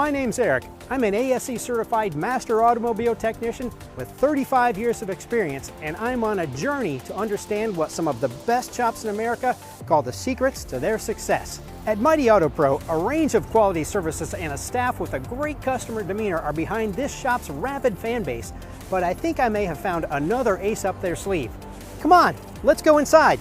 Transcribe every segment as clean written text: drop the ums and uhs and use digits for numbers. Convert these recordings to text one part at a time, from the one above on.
My name's Eric. I'm an ASE certified master automobile technician with 35 years of experience, and I'm on a journey to understand what some of the best shops in America call the secrets to their success. At Mighty Auto Pro, a range of quality services and a staff with a great customer demeanor are behind this shop's rabid fan base, but I think I may have found another ace up their sleeve. Come on, let's go inside.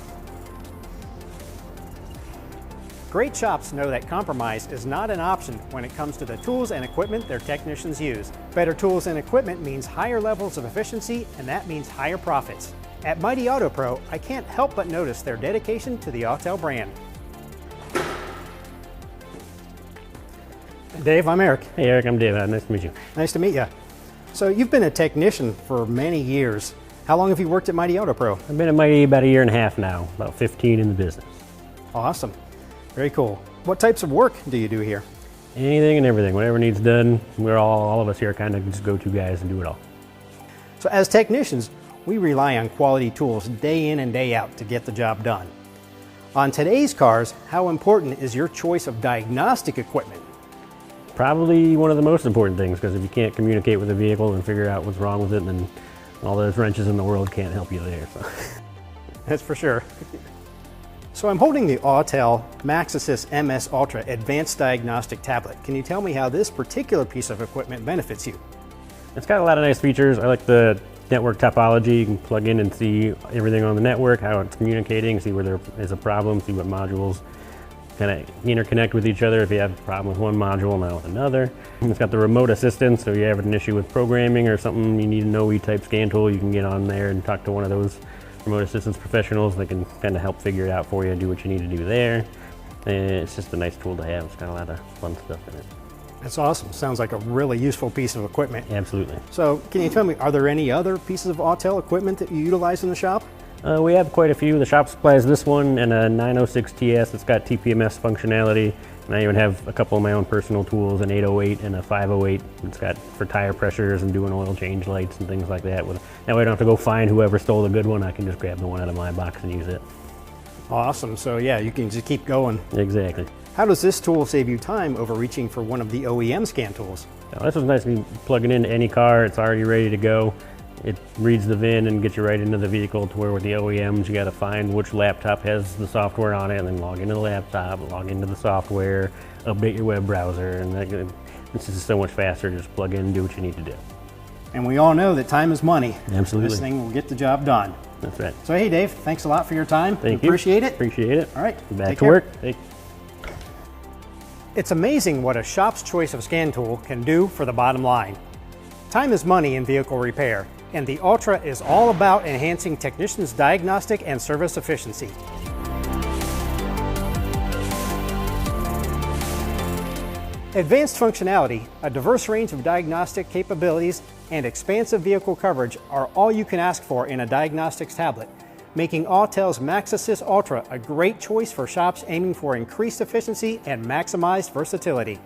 Great shops know that compromise is not an option when it comes to the tools and equipment their technicians use. Better tools and equipment means higher levels of efficiency, and that means higher profits. At Mighty Auto Pro, I can't help but notice their dedication to the Autel brand. Dave, I'm Eric. Hey Eric, I'm Dave. Nice to meet you. Nice to meet you. So you've been a technician for many years. How long have you worked at Mighty Auto Pro? I've been at Mighty about a year and a half now, about 15 in the business. Awesome. Very cool. What types of work do you do here? Anything and everything, whatever needs done. We're all of us here kind of just go-to guys and do it all. So as technicians, we rely on quality tools day in and day out to get the job done. On today's cars, how important is your choice of diagnostic equipment? Probably one of the most important things, because if you can't communicate with the vehicle and figure out what's wrong with it, then all those wrenches in the world can't help you there. So. That's for sure. So I'm holding the Autel MaxiSYS MS Ultra Advanced Diagnostic Tablet. Can you tell me how this particular piece of equipment benefits you? It's got a lot of nice features. I like the network topology. You can plug in and see everything on the network, how it's communicating, see where there is a problem, see what modules kind of interconnect with each other if you have a problem with one module, not with another. It's got the remote assistance, so if you have an issue with programming or something, you need an OE type scan tool, you can get on there and talk to one of those remote assistance professionals that can kind of help figure it out for you and do what you need to do there. And it's just a nice tool to have. It's got a lot of fun stuff in it. That's awesome. Sounds like a really useful piece of equipment. Absolutely. So can you tell me, are there any other pieces of Autel equipment that you utilize in the shop? We have quite a few. The shop supplies this one and a 906 TS. It's got TPMS functionality. And I even have a couple of my own personal tools, an 808 and a 508. It's got for tire pressures and doing oil change lights and things like that. That way I don't have to go find whoever stole the good one. I can just grab the one out of my box and use it. Awesome. So yeah, you can just keep going. Exactly. How does this tool save you time over reaching for one of the OEM scan tools? Now, this was nice. You plug it into any car. It's already ready to go. It reads the VIN and gets you right into the vehicle, to where with the OEMs you got to find which laptop has the software on it and then log into the laptop, log into the software, update your web browser, and this is so much faster. Just plug in and do what you need to do. And we all know that time is money. Absolutely. This thing will get the job done. That's right. So hey Dave, thanks a lot for your time. Thank you. Appreciate it. Appreciate it. All right. Back to work. It's amazing what a shop's choice of scan tool can do for the bottom line. Time is money in vehicle repair, and the Ultra is all about enhancing technicians' diagnostic and service efficiency. Advanced functionality, a diverse range of diagnostic capabilities, and expansive vehicle coverage are all you can ask for in a diagnostics tablet, making Autel's MaxiSYS Ultra a great choice for shops aiming for increased efficiency and maximized versatility.